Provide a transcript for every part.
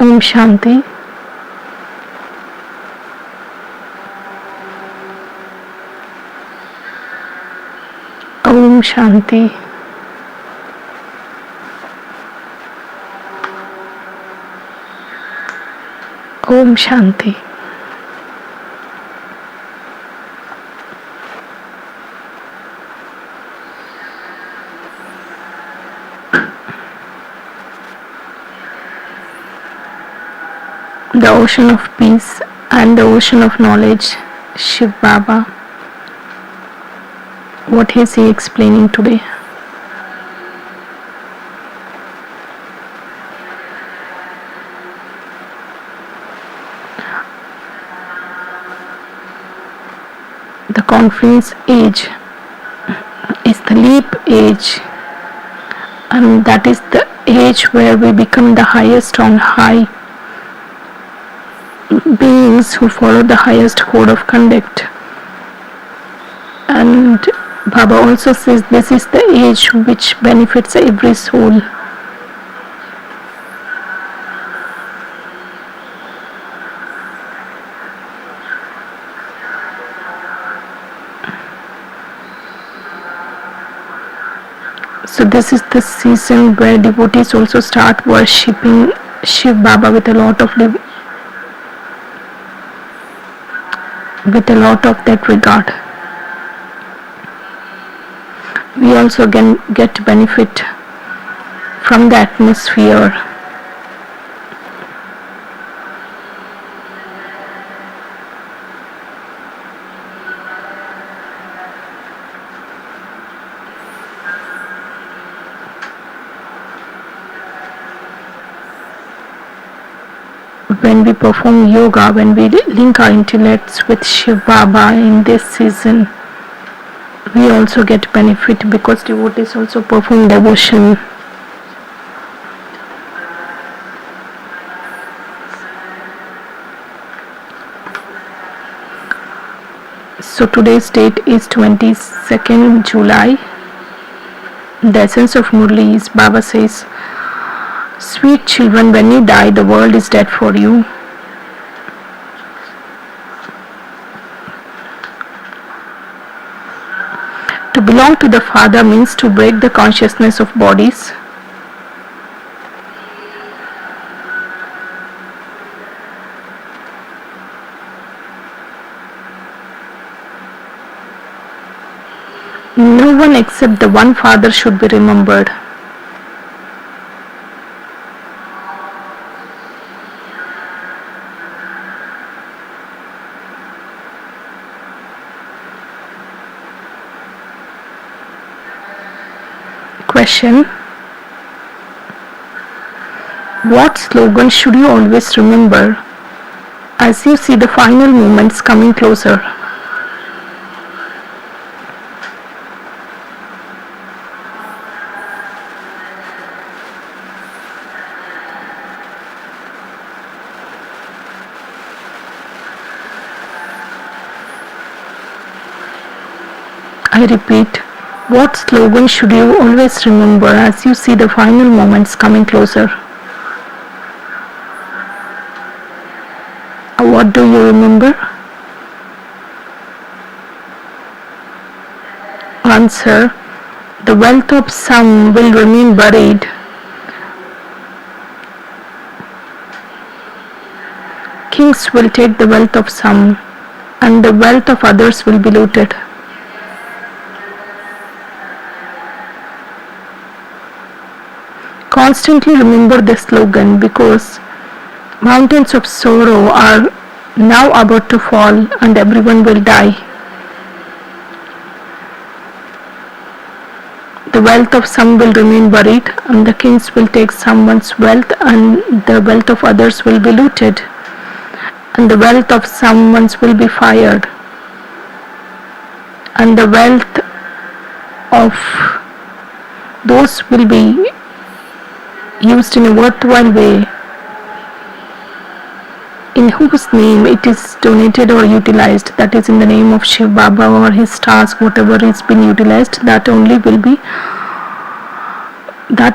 Om Shanti. Om Shanti. Om Shanti. The ocean of peace and the ocean of knowledge, Shiv Baba. What is he explaining today? The conference age is the leap age, and that is the age where we become the highest on high beings who follow the highest code of conduct. And Baba also says this is the age which benefits every soul. So this is the season where devotees also start worshipping Shiv Baba with a lot of that regard. We also get benefit from the atmosphere. When we perform yoga, when we link our intellects with Shiv Baba in this season, we also get benefit because devotees also perform devotion. So today's date is 22nd July. The essence of Murli is, Baba says, sweet children, when you die, the world is dead for you. To belong to the Father means to break the consciousness of bodies. No one except the one Father should be remembered. Question: what slogan should you always remember as you see the final moments coming closer? I repeat, what slogan should you always remember as you see the final moments coming closer? What do you remember? Answer: the wealth of some will remain buried. Kings will take the wealth of some, and the wealth of others will be looted. Constantly remember this slogan because mountains of sorrow are now about to fall and everyone will die. The wealth of some will remain buried, and the kings will take someone's wealth, and the wealth of others will be looted, and the wealth of someone's will be fired, and the wealth of those will be used in a worthwhile way, in whose name it is donated or utilized, that is in the name of Shiv Baba or his task, whatever is being utilized, that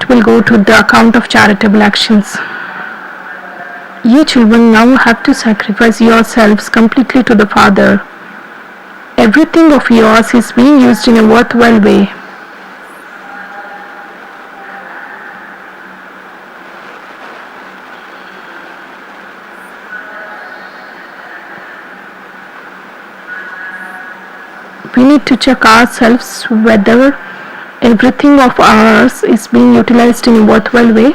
will go to the account of charitable actions. You children now have to sacrifice yourselves completely to the Father. Everything of yours is being used in a worthwhile way. We need to check ourselves whether everything of ours is being utilized in a worthwhile way.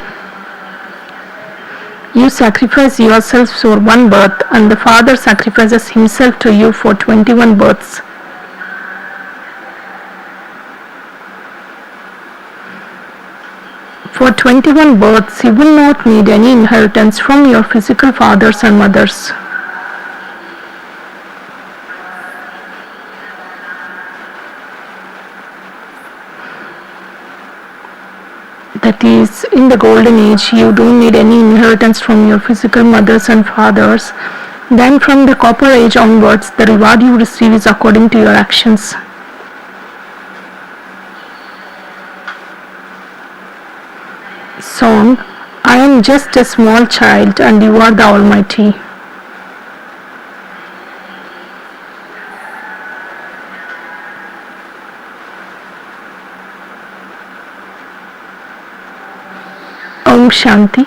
You sacrifice yourselves for one birth, and the Father sacrifices himself to you for 21 births. For 21 births, you will not need any inheritance from your physical fathers and mothers. That is, in the golden age, you don't need any inheritance from your physical mothers and fathers. Then from the copper age onwards, the reward you receive is according to your actions. Song, I am just a small child and you are the Almighty. Om Shanti.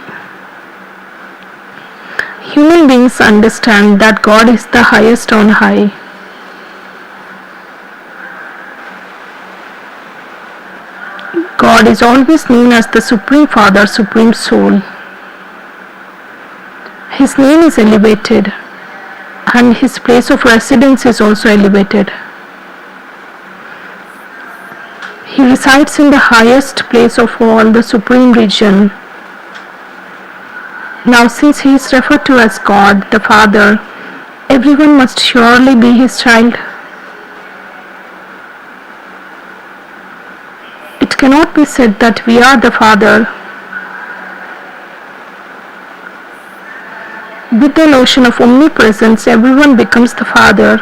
Human beings understand that God is the highest on high. God is always known as the Supreme Father, Supreme Soul. His name is elevated and his place of residence is also elevated. He resides in the highest place of all, the Supreme Region. Now, since he is referred to as God, the Father, everyone must surely be his child. It cannot be said that we are the Father. With the notion of omnipresence, everyone becomes the Father.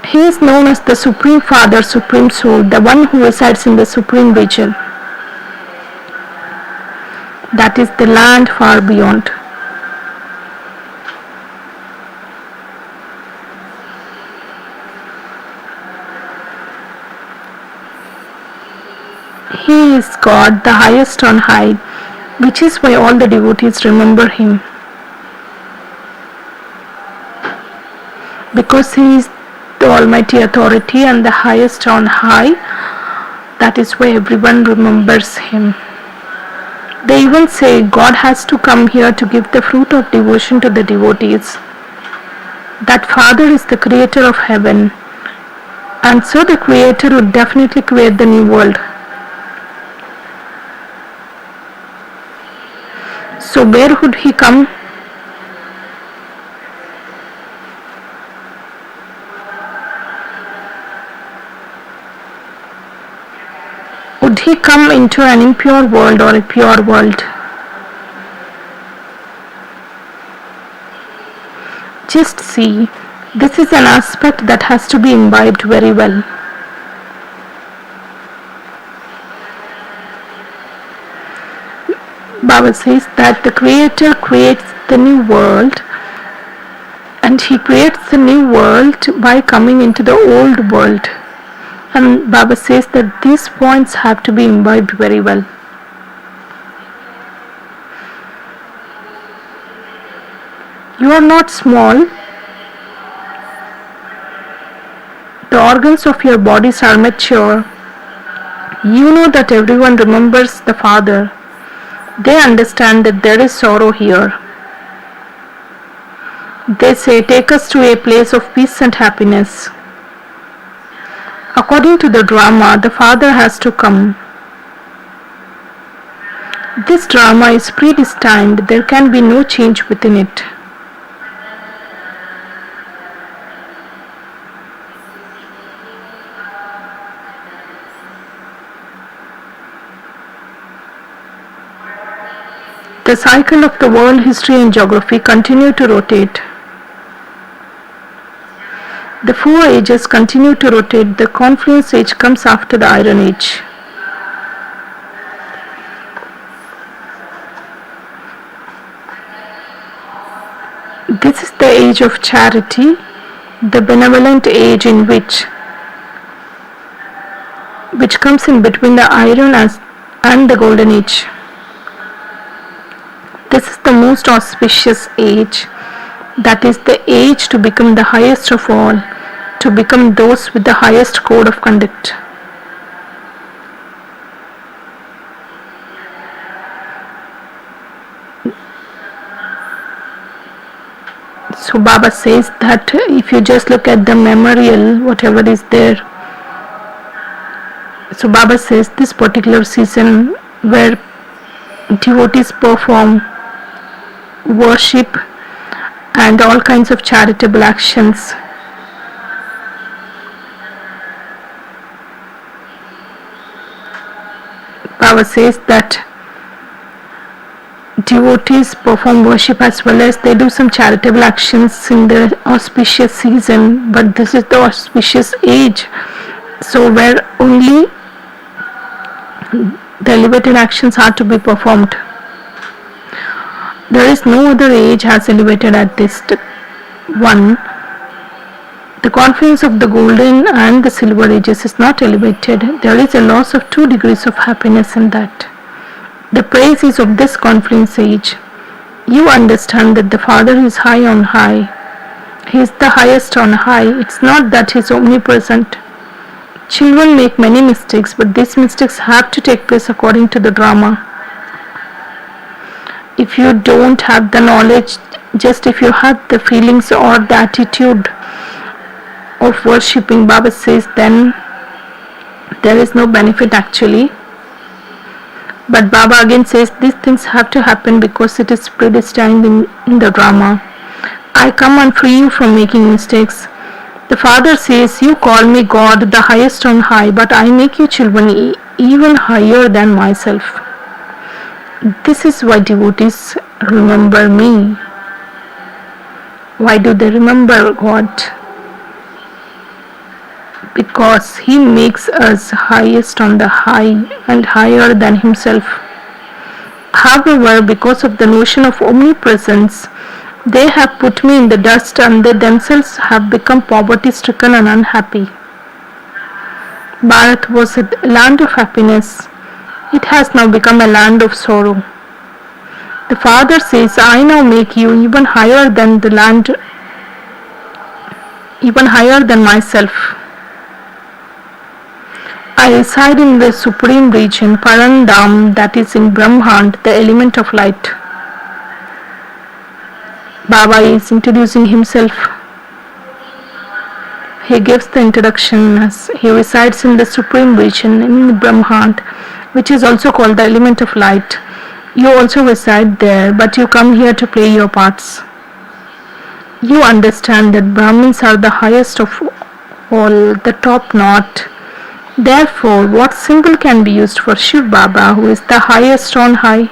He is known as the Supreme Father, Supreme Soul, the one who resides in the Supreme Region. That is the land far beyond. He is God, the highest on high, which is why all the devotees remember him. Because he is the Almighty Authority and the highest on high, that is why everyone remembers him. They even say God has to come here to give the fruit of devotion to the devotees. That Father is the creator of heaven, and so the Creator would definitely create the new world. So where would he come? Would he come into an impure world or a pure world? Just see, this is an aspect that has to be imbibed very well. Baba says that the Creator creates the new world, and he creates the new world by coming into the old world. And Baba says that these points have to be imbibed very well. You are not small. The organs of your bodies are mature. You know that everyone remembers the Father. They understand that there is sorrow here. They say, take us to a place of peace and happiness. According to the drama, the Father has to come. This drama is predestined. There can be no change within it. The cycle of the world history and geography continue to rotate. The 4 ages continue to rotate. The confluence age comes after the iron age. This is the age of charity, the benevolent age in which comes in between the iron and the golden age. This is the most auspicious age, that is the age to become the highest of all, to become those with the highest code of conduct. So Baba says that if you just look at the memorial, whatever is there, so Baba says this particular season where devotees perform worship and all kinds of charitable actions, Baba says that devotees perform worship as well as they do some charitable actions in the auspicious season, but this is the auspicious age, so where only the elevated actions are to be performed. There is no other age as elevated at this one. The confluence of the golden and the silver ages is not elevated. There is a loss of 2 degrees of happiness in that. The praise is of this confluence age. You understand that the Father is high on high. He is the highest on high. It's not that He is omnipresent. Children make many mistakes, but these mistakes have to take place according to the drama. If you don't have the knowledge, just if you have the feelings or the attitude of worshipping, Baba says, then there is no benefit actually. But Baba again says these things have to happen because it is predestined in the drama. I come and free you from making mistakes. The Father says, you call me God, the highest on high, but I make you children even higher than myself. This is why devotees remember me. Why do they remember God? Because He makes us highest on the high and higher than Himself. However, because of the notion of omnipresence, they have put me in the dust and they themselves have become poverty-stricken and unhappy. Bharat was a land of happiness. It has now become a land of sorrow. The Father says, I now make you even higher than the land, even higher than myself. I reside in the supreme region, Parandam, that is in Brahmand, the element of light. Baba is introducing himself. He gives the introduction as he resides in the supreme region in Brahmand, which is also called the element of light. You also reside there, but you come here to play your parts. You understand that Brahmins are the highest of all, the top knot. Therefore, what symbol can be used for Shiv Baba, who is the highest on high?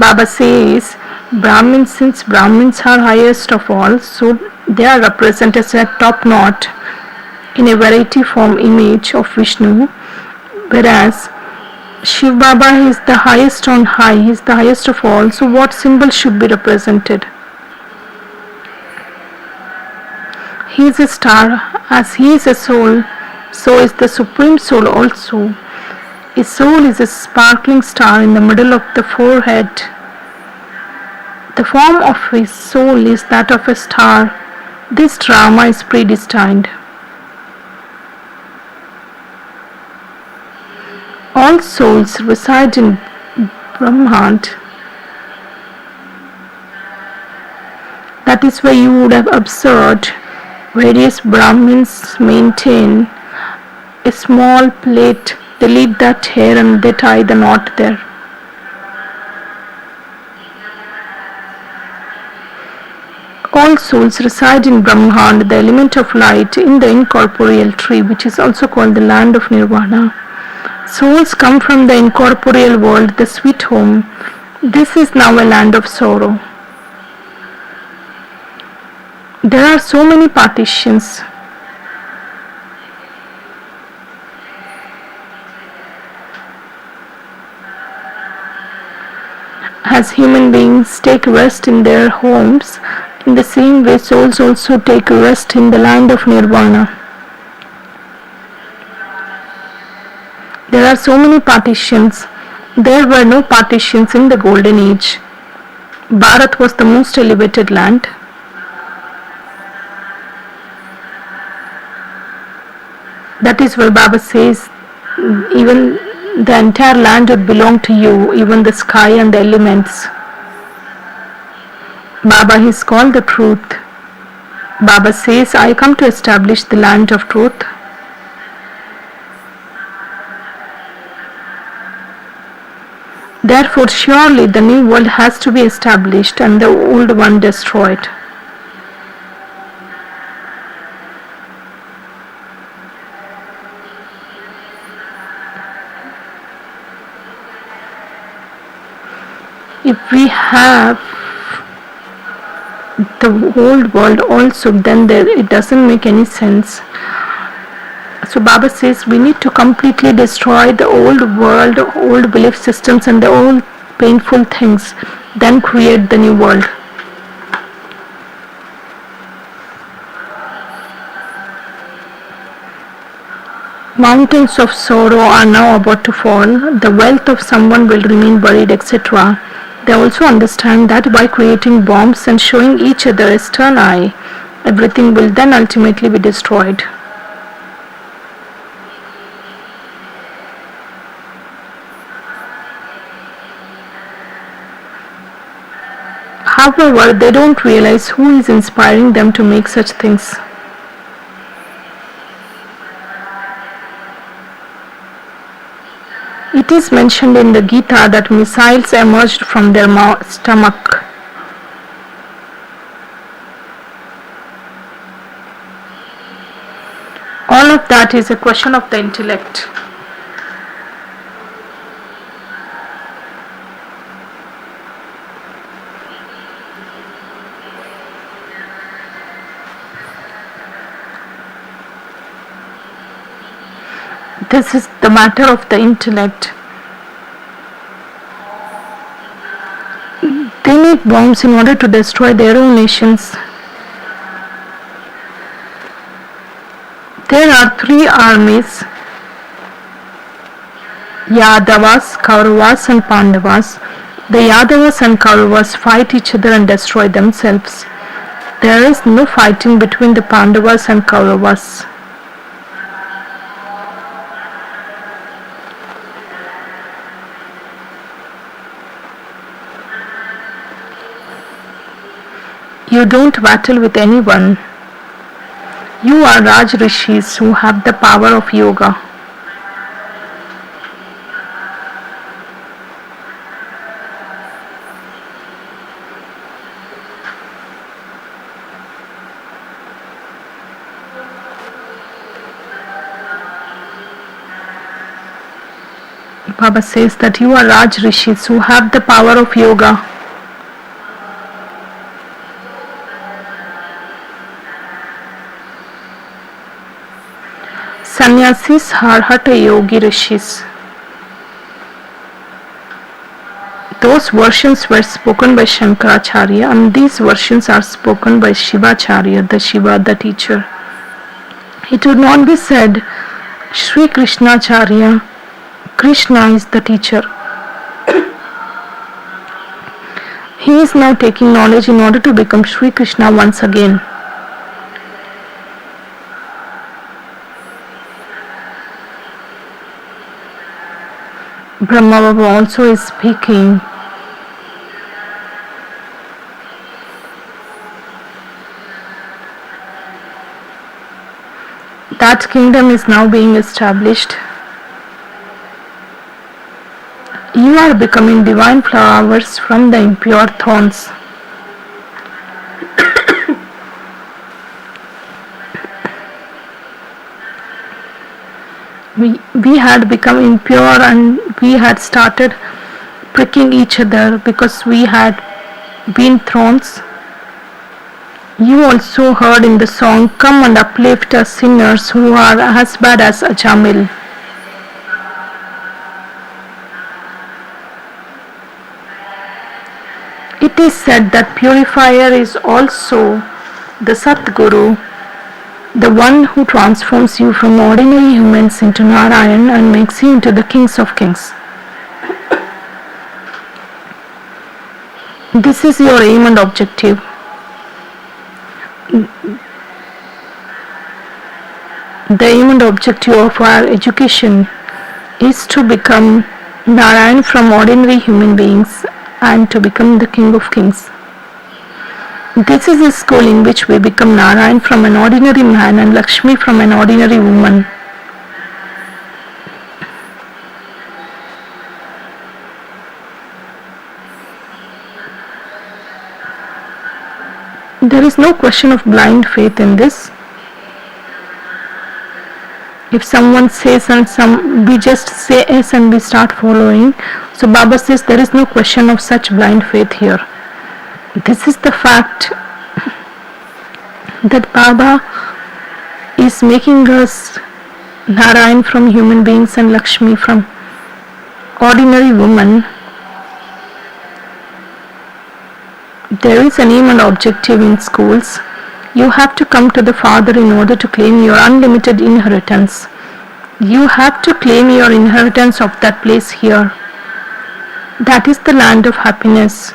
Baba says, Brahmins, since Brahmins are highest of all, so they are represented as a top knot in a variety form image of Vishnu, whereas Shiv Baba is the highest on high, he is the highest of all, so what symbol should be represented? He is a star, as he is a soul, so is the Supreme Soul also. A soul is a sparkling star in the middle of the forehead. The form of his soul is that of a star. This drama is predestined. All souls reside in Brahmand. That is why you would have observed various Brahmins maintain a small plate. They leave that hair and they tie the knot there. All souls reside in Brahmand, the element of light, in the incorporeal tree, which is also called the land of Nirvana. Souls come from the incorporeal world, the sweet home. This is now a land of sorrow. There are so many partitions. As human beings take rest in their homes, in the same way souls also take rest in the land of Nirvana. There are so many partitions. There were no partitions in the Golden Age. Bharat was the most elevated land. That is where Baba says, even the entire land would belong to you, even the sky and the elements. Baba is called the truth. Baba says, I come to establish the land of truth. Therefore, surely the new world has to be established and the old one destroyed. If we have the old world also, then it doesn't make any sense. So Baba says we need to completely destroy the old world, old belief systems and the old painful things, then create the new world. Mountains of sorrow are now about to fall, the wealth of someone will remain buried, etc. They also understand that by creating bombs and showing each other a stern eye, everything will then ultimately be destroyed. However, they don't realize who is inspiring them to make such things. It is mentioned in the Gita that missiles emerged from their stomach. All of that is a question of the intellect. This is the matter of the intellect. They need bombs in order to destroy their own nations. There are three armies, Yadavas, Kauravas and Pandavas. The Yadavas and Kauravas fight each other and destroy themselves. There is no fighting between the Pandavas and Kauravas. You don't battle with anyone. You are Raj Rishis who have the power of yoga. Baba says that you are Raj Rishis who have the power of yoga. Sannyasis are Hatha Yogi Rishis. Those versions were spoken by Shankaracharya and these versions are spoken by Shivacharya, the Shiva, the teacher. It would not be said Sri Krishnacharya, Krishna is the teacher. He is now taking knowledge in order to become Sri Krishna once again. Brahma Baba also is speaking. That kingdom is now being established. You are becoming divine flowers from the impure thorns. We had become impure and we had started pricking each other because we had been thorns. You also heard in the song, come and uplift us sinners who are as bad as a Jamil. It is said that purifier is also the Satguru, the one who transforms you from ordinary humans into Narayan and makes you into the kings of kings. This is your aim and objective. The aim and objective of our education is to become Narayan from ordinary human beings and to become the king of kings. This is a school in which we become Narayan from an ordinary man and Lakshmi from an ordinary woman. There is no question of blind faith in this. If someone says and we just say yes and we start following. So Baba says there is no question of such blind faith here. This is the fact that Baba is making us Narayan from human beings and Lakshmi from ordinary women. There is an aim and objective in schools. You have to come to the Father in order to claim your unlimited inheritance. You have to claim your inheritance of that place here. That is the land of happiness.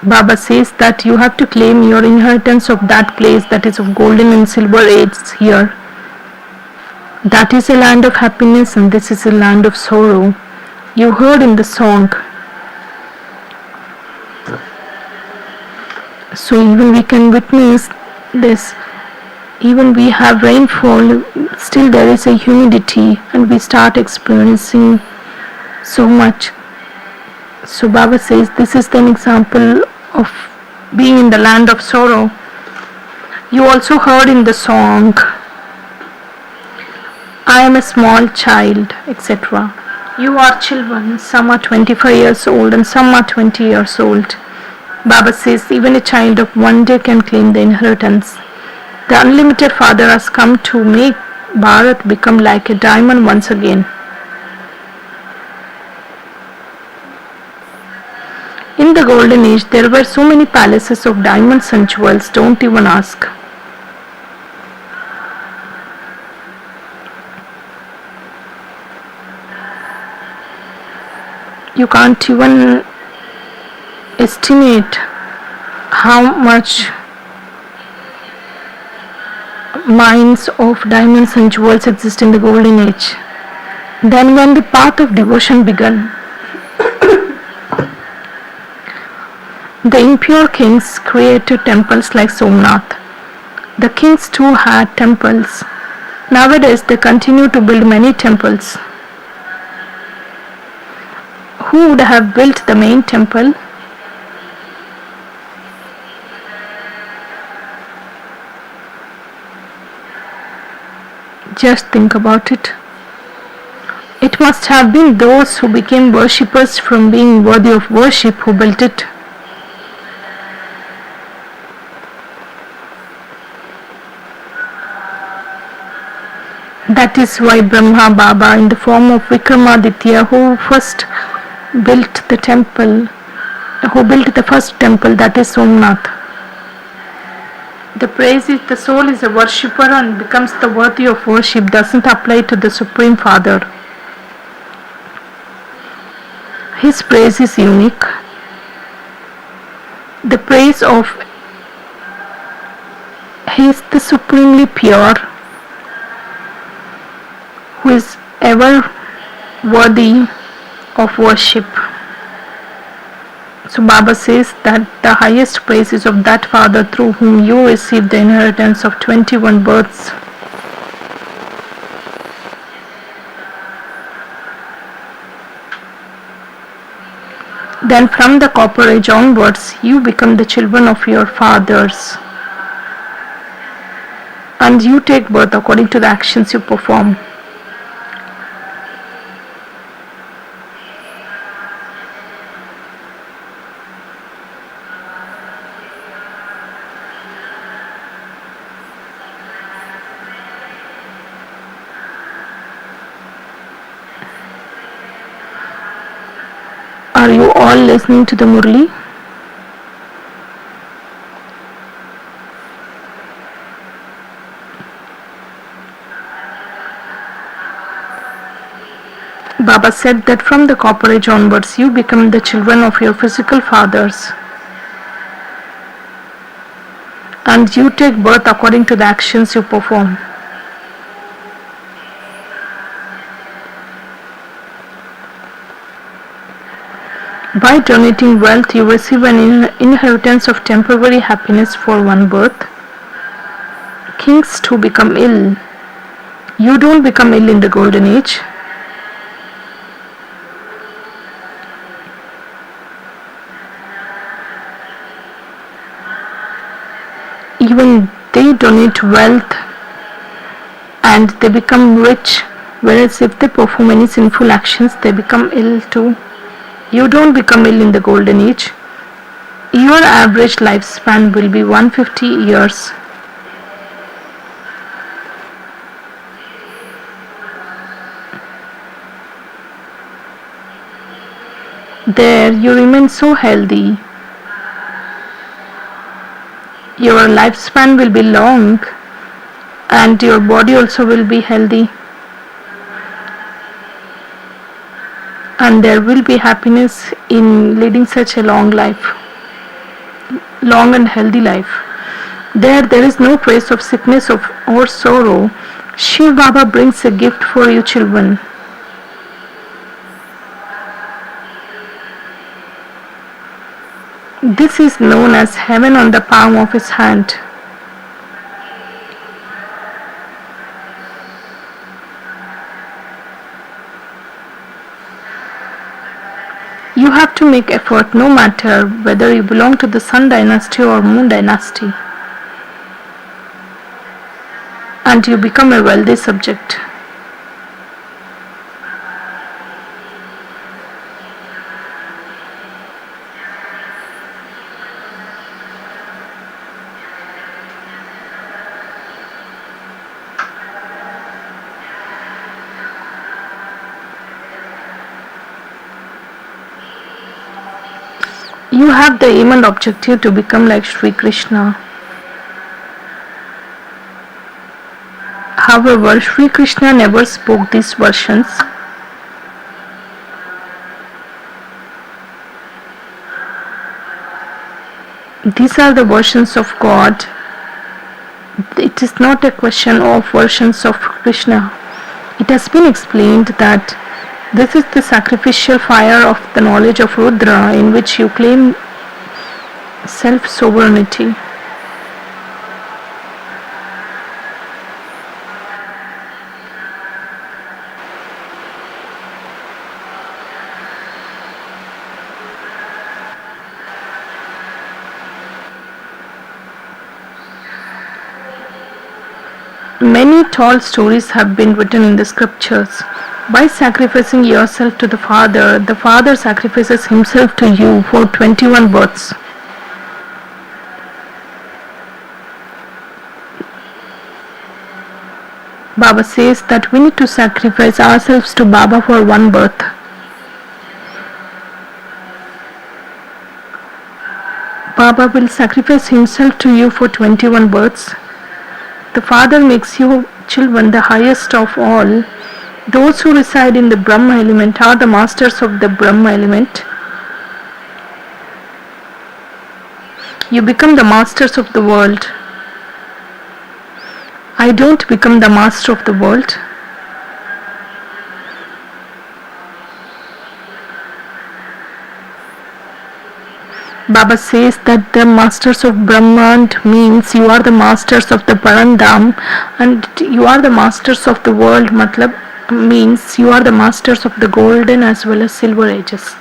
Baba says that you have to claim your inheritance of that place that is of golden and silver age here. That is a land of happiness and this is a land of sorrow. You heard in the song. So even we can witness this. Even we have rainfall, still there is a humidity and we start experiencing so much. So Baba says this is an example of being in the land of sorrow. You also heard in the song, I am a small child, etc. You are children, some are 25 years old and some are 20 years old. Baba says even a child of one day can claim the inheritance. The unlimited Father has come to make Bharat become like a diamond once again. In the golden age, there were so many palaces of diamonds and jewels, don't even ask. You can't even estimate how much mines of diamonds and jewels exist in the golden age. Then when the path of devotion began, the impure kings created temples like Somnath. The kings too had temples. Nowadays they continue to build many temples. Who would have built the main temple? Just think about it. It must have been those who became worshippers from being worthy of worship who built it. That is why Brahma Baba in the form of Vikramaditya who first built the temple, who built the first temple, that is Somnath. The praise is the soul is a worshipper and becomes the worthy of worship doesn't apply to the Supreme Father. His praise is unique. The praise of He is the supremely pure, who is ever worthy of worship. So Baba says that the highest praise is of that Father through whom you receive the inheritance of 21 births. Then from the copper age onwards, you become the children of your fathers. And you take birth according to the actions you perform. Are you all listening to the Murli? Baba said that from the copper age onwards you become the children of your physical fathers, and you take birth according to the actions you perform. By donating wealth, you receive an inheritance of temporary happiness for one birth. Kings too become ill. You don't become ill in the golden age. Even they donate wealth and they become rich, whereas if they perform any sinful actions, they become ill too. You don't become ill in the golden age. Your average lifespan will be 150 years. There you remain so healthy. Your lifespan will be long and your body also will be healthy. And there will be happiness in leading such a long life, long and healthy life. There is no trace of sickness or sorrow. Shiv Baba brings a gift for you children. This is known as heaven on the palm of his hand. You have to make effort no matter whether you belong to the Sun dynasty or Moon dynasty. And you become a wealthy subject. You have the aim and objective to become like Sri Krishna. However, Sri Krishna never spoke these versions. These are the versions of God. It is not a question of versions of Krishna. It has been explained that this is the sacrificial fire of the knowledge of Rudra in which you claim self-sovereignty. Many tall stories have been written in the scriptures. By sacrificing yourself to the Father sacrifices himself to you for 21 births. Baba says that we need to sacrifice ourselves to Baba for one birth. Baba will sacrifice himself to you for 21 births. The Father makes you children the highest of all. Those who reside in the Brahma element are the masters of the Brahma element. You become the masters of the world. I don't become the master of the world. Baba says that the masters of Brahman means you are the masters of the Parandham and you are the masters of the world. Matlab means you are the masters of the golden as well as silver ages.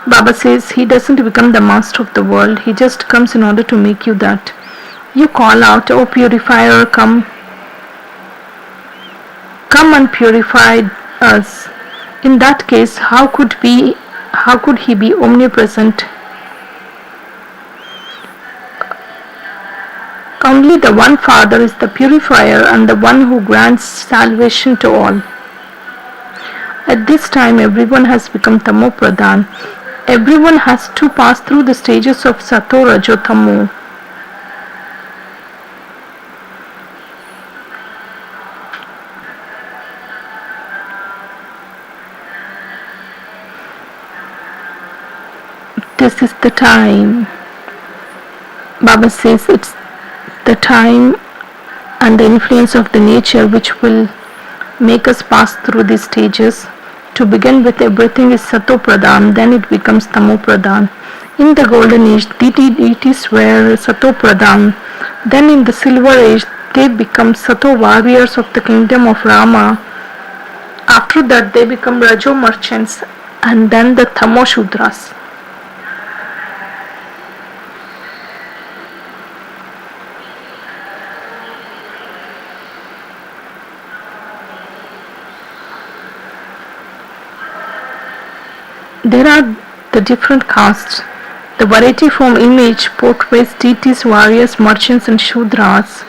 Baba says he doesn't become the master of the world, he just comes in order to make you that. You call out, "Oh purifier, come and purify us." In that case, how could he be omnipresent? Only the one Father is the purifier and the one who grants salvation to all. At this time, everyone has become Tamo Pradhan. Everyone has to pass through the stages of Sato, Rajo, Tamo. This is the time. Baba says it's the time and the influence of the nature which will make us pass through these stages. To begin with, everything is Sato Pradhan, then it becomes Tamo Pradhan. In the golden age, deities were Sato Pradhan. Then in the silver age, they become Sato warriors of the kingdom of Rama. After that, they become Rajo merchants and then the Tamo Shudras. There are the different castes. The variety form image portrays deities, warriors, merchants and Shudras.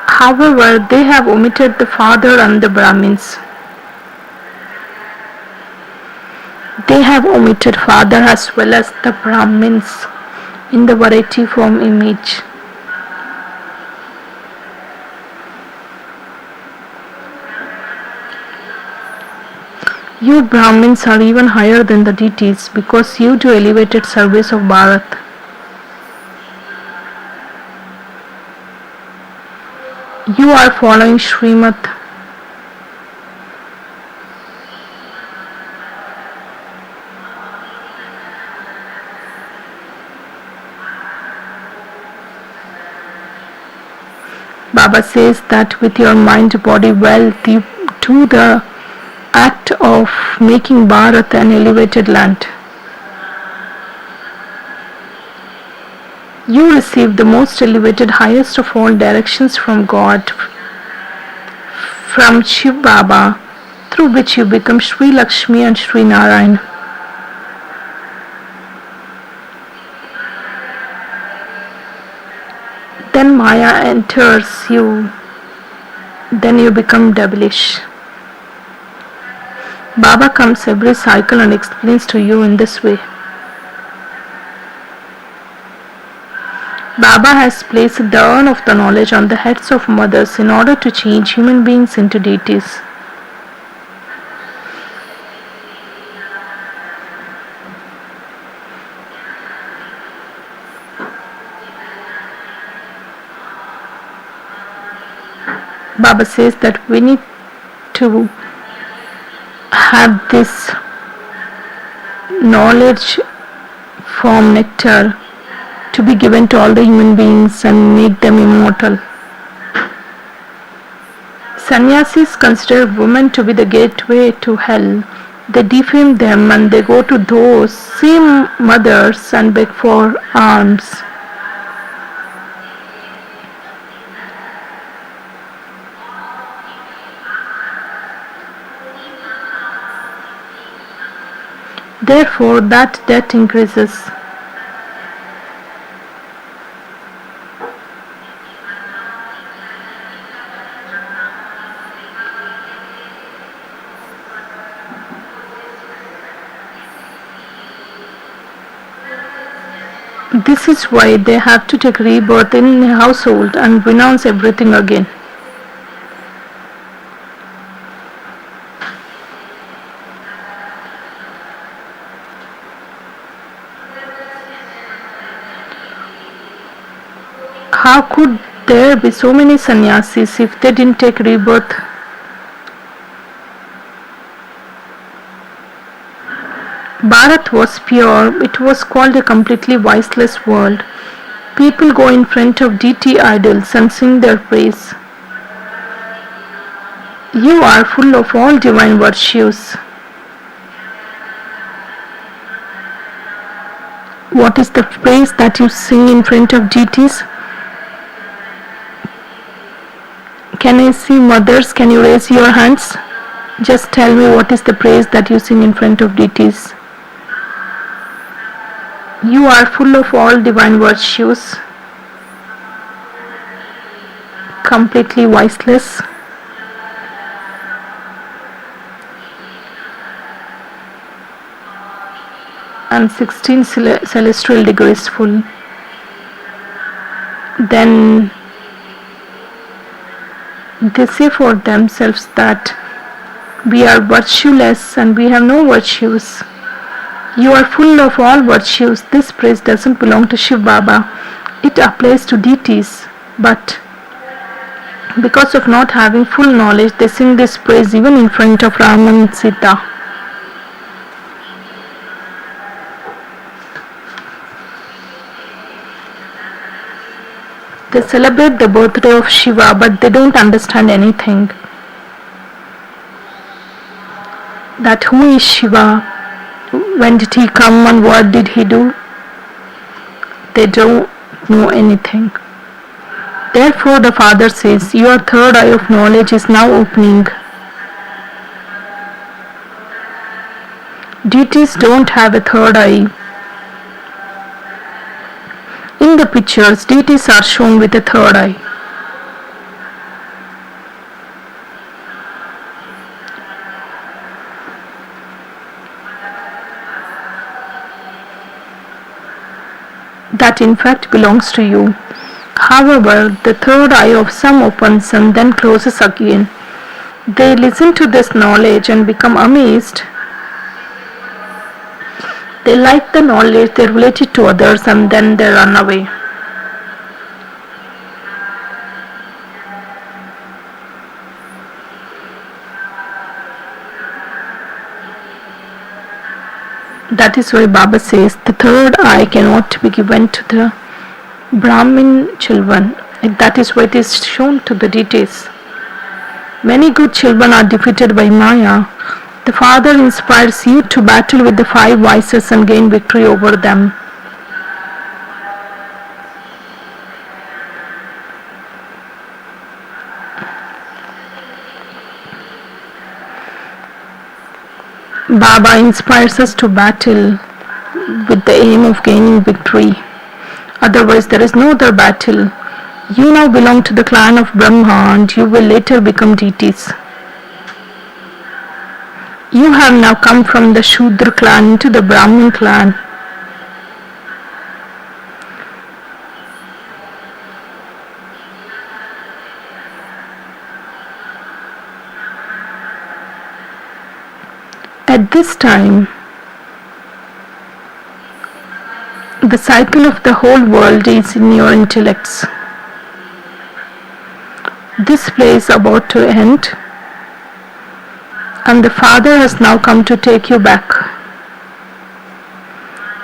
However, they have omitted the Father and the Brahmins. They have omitted Father as well as the Brahmins in the variety form image. You Brahmins are even higher than the deities because you do elevated service of Bharat. You are following Srimad. Baba says that with your mind, body, wealth, you do the act of making Bharat an elevated land. You receive the most elevated, highest of all directions from God, from Shiv Baba, through which you become Sri Lakshmi and Sri Narayan. Then Maya enters you, then you become devilish. Baba comes every cycle and explains to you in this way. Baba has placed the urn of the knowledge on the heads of mothers in order to change human beings into deities. Baba says that we need to have this knowledge from nectar to be given to all the human beings and make them immortal. Sannyasis consider women to be the gateway to hell. They defame them and they go to those same mothers and beg for alms. Therefore, that debt increases. This is why they have to take rebirth in a household and renounce everything again. How could there be so many sannyasis if they didn't take rebirth? Bharat was pure, it was called a completely viceless world. People go in front of deity idols and sing their praise. You are full of all divine virtues. What is the praise that you sing in front of deities? Can I see mothers? Can you raise your hands? Just tell me what is the praise that you sing in front of deities. You are full of all divine virtues, completely voiceless. And 16 celestial degrees full. Then they say for themselves that we are virtueless and we have no virtues. You are full of all virtues. This praise doesn't belong to Shiv Baba. It applies to deities. But because of not having full knowledge, they sing this praise even in front of Rama and Sita. They celebrate the birthday of Shiva, but they don't understand anything. That who is Shiva? When did he come and what did he do? They don't know anything. Therefore the Father says, your third eye of knowledge is now opening. Deities don't have a third eye. In the pictures, deities are shown with a third eye. That in fact belongs to you. However, the third eye of some opens and then closes again. They listen to this knowledge and become amazed. They like the knowledge, they relate it to others, and then they run away. That is why Baba says the third eye cannot be given to the Brahmin children. That is why it is shown to the deities. Many good children are defeated by Maya. The Father inspires you to battle with the five vices and gain victory over them. Baba inspires us to battle with the aim of gaining victory. Otherwise, there is no other battle. You now belong to the clan of Brahma and you will later become deities. You have now come from the Shudra clan into the Brahmin clan. At this time, the cycle of the whole world is in your intellects. This play is about to end, and the Father has now come to take you back.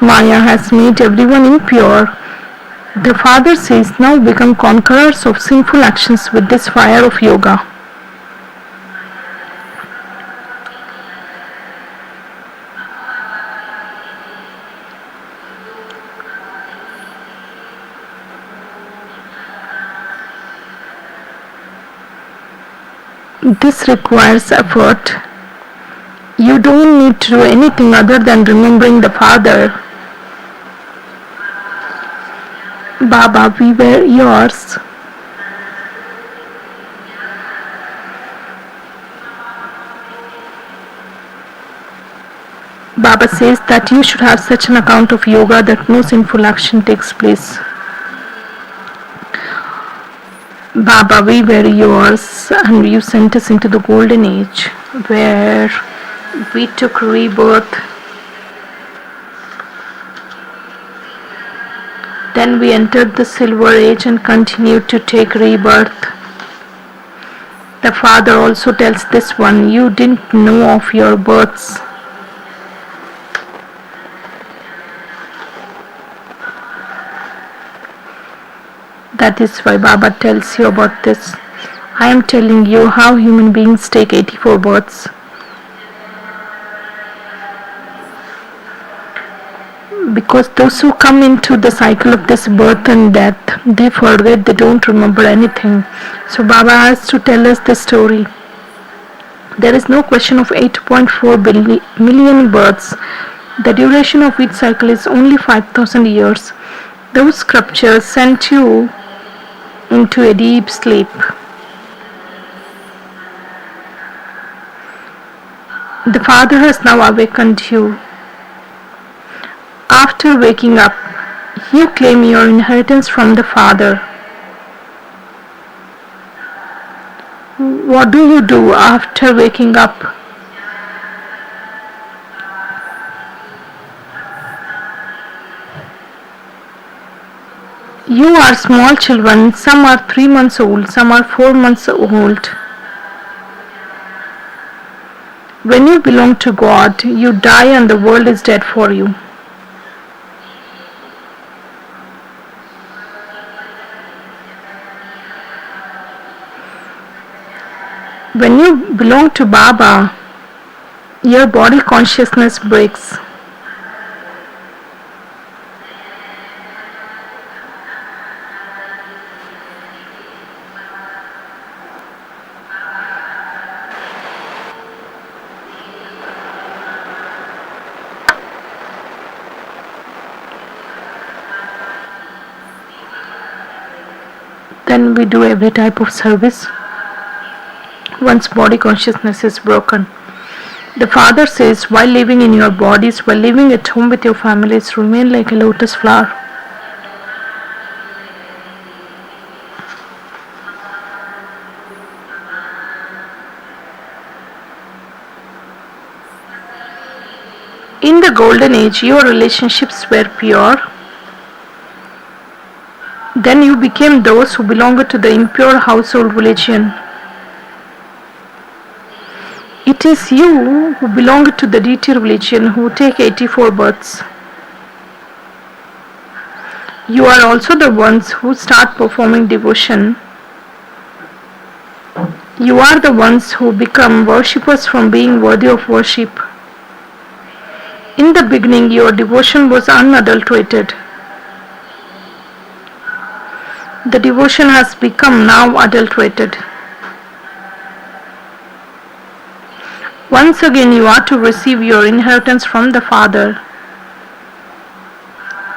Maya has made everyone impure. The Father says, now become conquerors of sinful actions with this fire of yoga. This requires effort. You don't need to do anything other than remembering the Father. Baba, we were yours. Baba says that you should have such an account of yoga that no sinful action takes place. Baba, we were yours and you sent us into the golden age where we took rebirth. Then we entered the silver age and continued to take rebirth. The Father also tells this one, you didn't know of your births. That is why Baba tells you about this. I am telling you how human beings take 84 births. Because those who come into the cycle of this birth and death, they forget, they don't remember anything. So Baba has to tell us the story. There is no question of 8.4 million births. The duration of each cycle is only 5,000 years. Those scriptures sent you into a deep sleep. The Father has now awakened you. After waking up, you claim your inheritance from the Father. What do you do after waking up? You are small children. Some are 3 months old, some are 4 months old. When you belong to God, you die and the world is dead for you. When you belong to Baba, your body consciousness breaks. Then we do every type of service. Once body consciousness is broken, the Father says, while living in your bodies, while living at home with your families, remain like a lotus flower. In the golden age, your relationships were pure. Then you became those who belonged to the impure household religion. It is you who belong to the deity religion who take 84 births. You are also the ones who start performing devotion. You are the ones who become worshippers from being worthy of worship. In the beginning, your devotion was unadulterated. The devotion has become now adulterated. Once again, you are to receive your inheritance from the Father.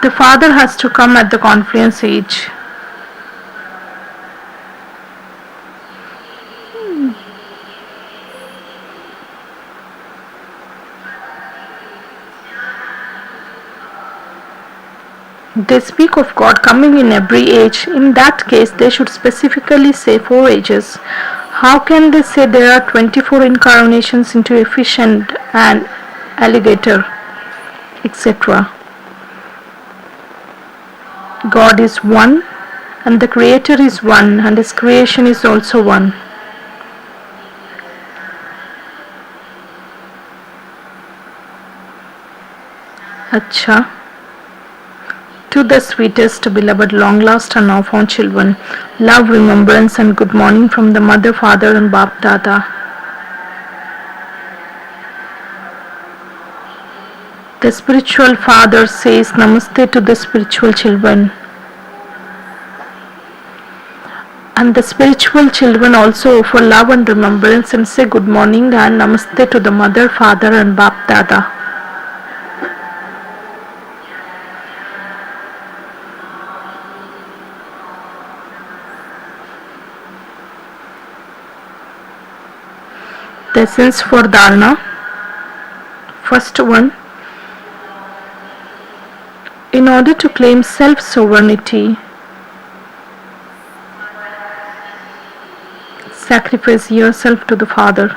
The Father has to come at the confluence age. They speak of God coming in every age. In that case, they should specifically say 4 ages. How can they say there are 24 incarnations into a fish and an alligator, etc.? God is one, and the Creator is one, and His creation is also one. Acha. To the sweetest, beloved, long-lost and now-found children, love, remembrance and good morning from the Mother, Father and Bap Dada. The spiritual father says Namaste to the spiritual children. And the spiritual children also offer love and remembrance and say good morning and Namaste to the Mother, Father and Bap Dada. The essence for Dharana. First one. In order to claim self-sovereignty, sacrifice yourself to the Father.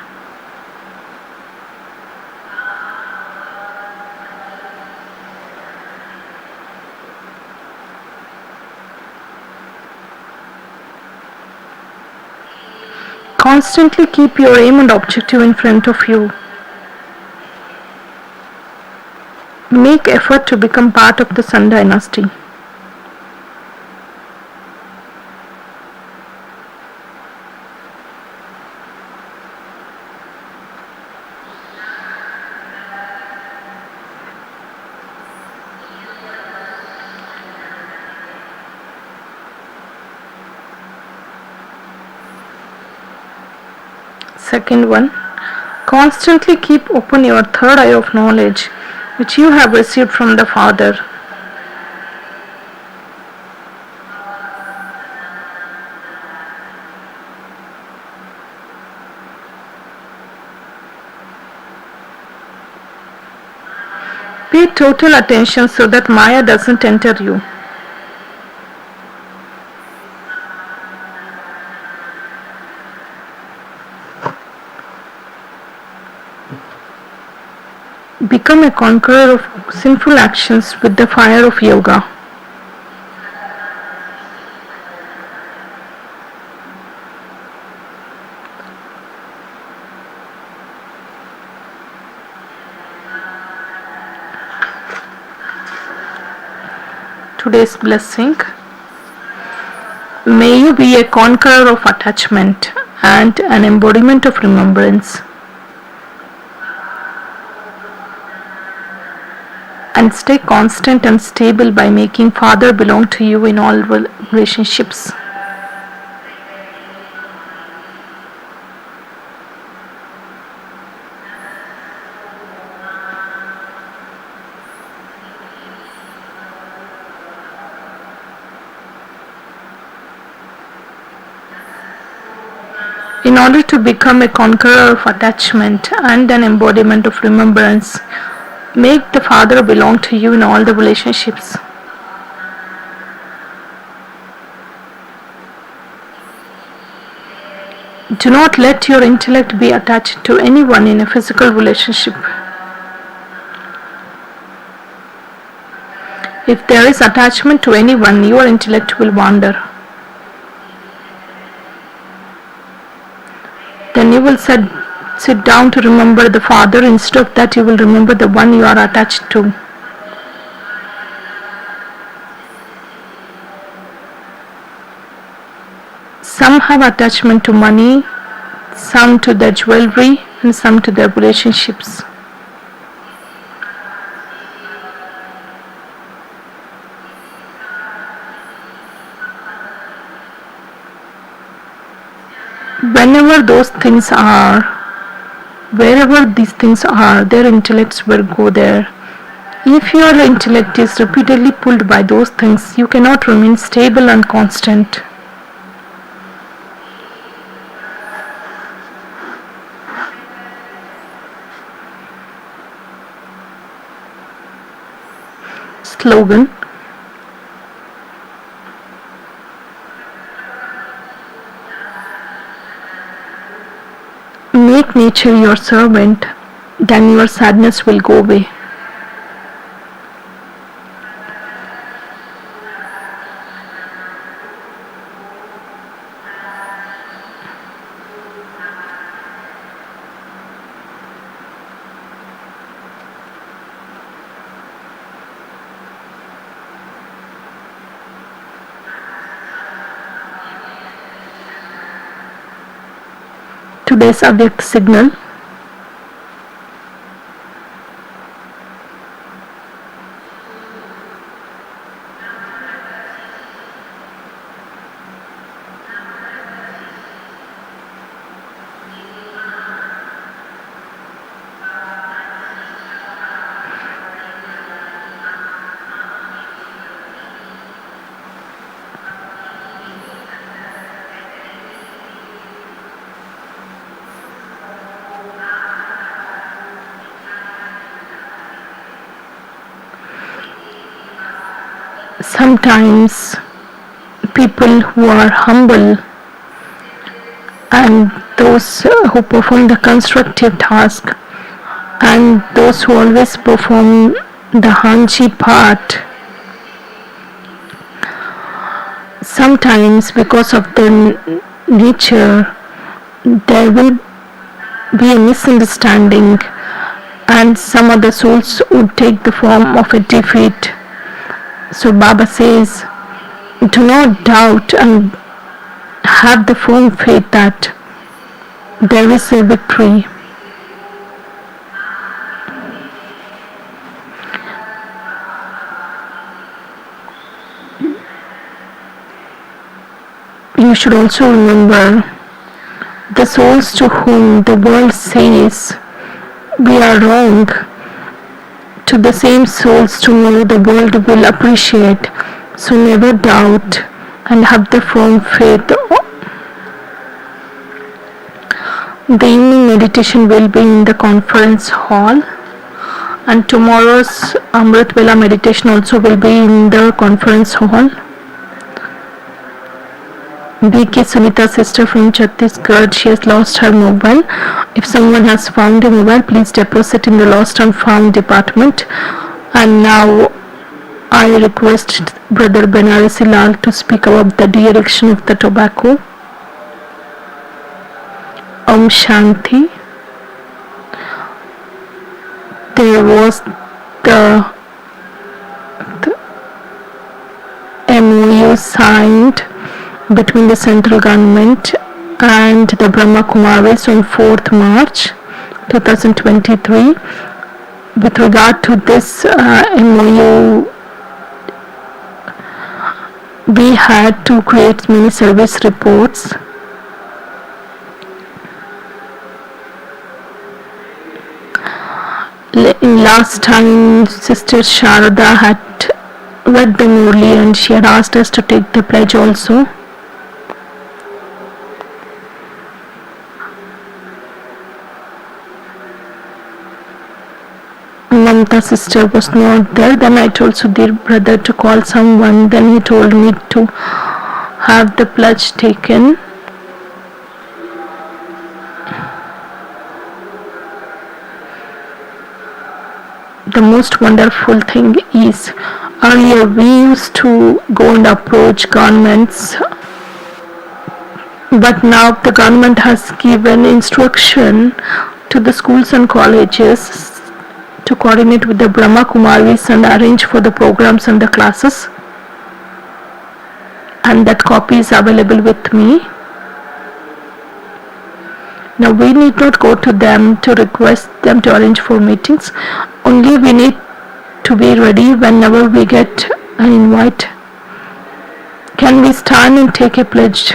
Constantly keep your aim and objective in front of you. Make effort to become part of the Sun dynasty. Second one, constantly keep open your third eye of knowledge. which you have received from the Father. Pay total attention so that Maya doesn't enter you. Become a conqueror of sinful actions with the fire of yoga. Today's blessing. May you be a conqueror of attachment and an embodiment of remembrance. And stay constant and stable by making Father belong to you in all relationships. In order to become a conqueror of attachment and an embodiment of remembrance, make the Father belong to you in all the relationships. Do not let your intellect be attached to anyone in a physical relationship. If there is attachment to anyone, your intellect will wander. Then you will sit down to remember the Father. Instead of that, you will remember the one you are attached to. Some have attachment to money, some to their jewelry, and some to their relationships. Whenever those things are, wherever these things are, their intellects will go there. If your intellect is repeatedly pulled by those things, you cannot remain stable and constant. Slogan. Make nature your servant, then your sadness will go away. Today's Avyakt signal. Sometimes people who are humble and those who perform the constructive task and those who always perform the Hanji part, sometimes because of their nature there will be a misunderstanding and some other souls would take the form of a defeat. So Baba says, do not doubt and have the firm faith that there is a victory. You should also remember the souls to whom the world says we are wrong, to the same souls tomorrow the world will appreciate. So never doubt and have the firm faith. The evening meditation will be in the conference hall, and tomorrow's Amrit Vela meditation also will be in the conference hall. BK Sunita sister from Chhattisgarh, she has lost her mobile. If someone has found a mobile, please deposit in the lost and found department. And now I request Brother Banarasi Lal to speak about the de-addiction of the tobacco. Om Shanti. There was the MOU signed between the central government and the Brahma Kumaris on 4th March 2023. With regard to this MOU, we had to create many service reports. Last time Sister Sharada had read the Murli and she had asked us to take the pledge also. Mamta sister was not there. Then I told Sudhir brother to call someone. Then he told me to have the pledge taken. The most wonderful thing is, earlier we used to go and approach governments, but now the government has given instruction to the schools and colleges to coordinate with the Brahma Kumaris and arrange for the programs and the classes, and that copy is available with me. Now we need not go to them to request them to arrange for meetings. Only we need to be ready whenever we get an invite. Can we stand and take a pledge?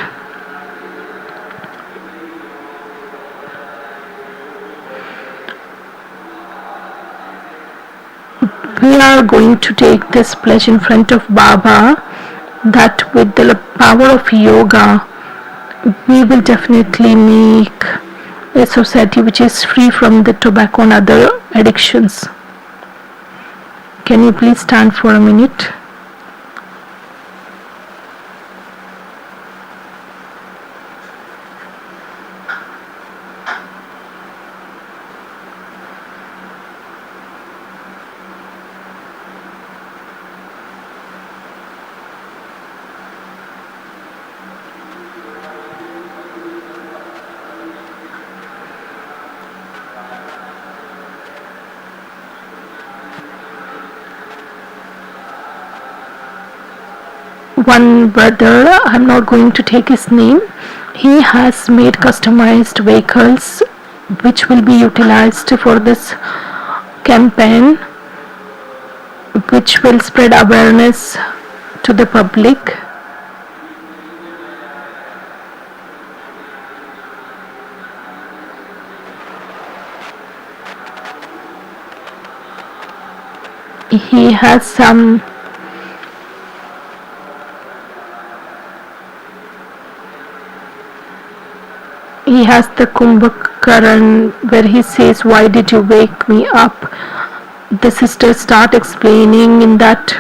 We are going to take this pledge in front of Baba that with the power of yoga we will definitely make a society which is free from the tobacco and other addictions. Can you please stand for a minute? One brother, I'm not going to take his name, he has made customized vehicles which will be utilized for this campaign, which will spread awareness to the public. He has some He has the Kumbhakaran where he says, "Why did you wake me up?" The sisters start explaining in that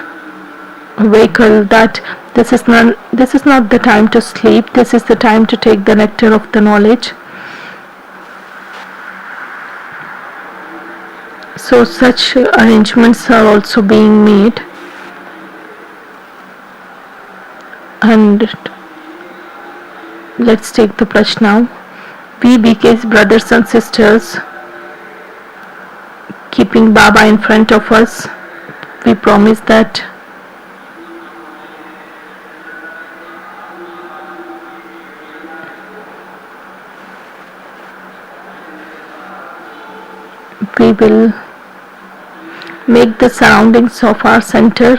vehicle that this is not the time to sleep, this is the time to take the nectar of the knowledge. So such arrangements are also being made. And let's take the pledge now. We BK's brothers and sisters, keeping Baba in front of us, we promise that we will make the surroundings of our center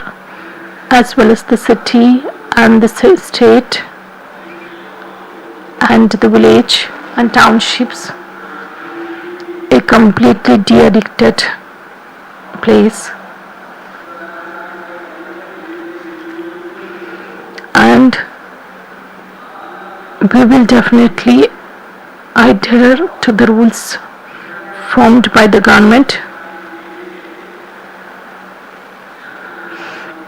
as well as the city and the state and the village and townships a completely de-addicted place, and we will definitely adhere to the rules formed by the government,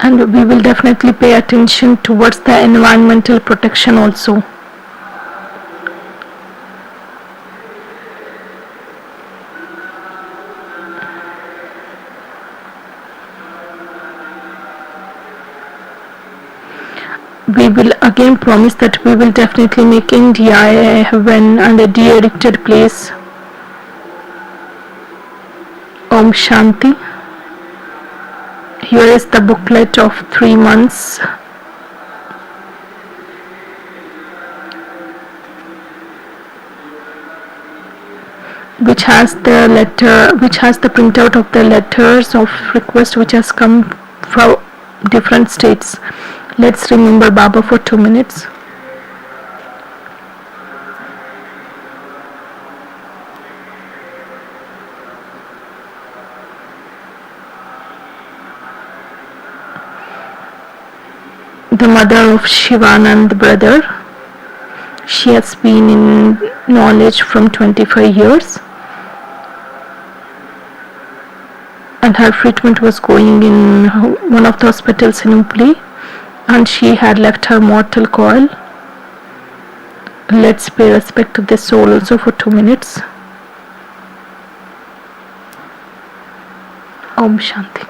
and we will definitely pay attention towards the environmental protection also. We will again promise that we will definitely make India a heaven and a de-addicted place. Om Shanti. Here is the booklet of 3 months. Which has the printout of the letters of request which has come from different states. Let's remember Baba for 2 minutes. The mother of Shivanand brother. She has been in knowledge from 25 years. And her treatment was going in one of the hospitals in Upply, and she had left her mortal coil. Let's pay respect to this soul also for 2 minutes. Om Shanti.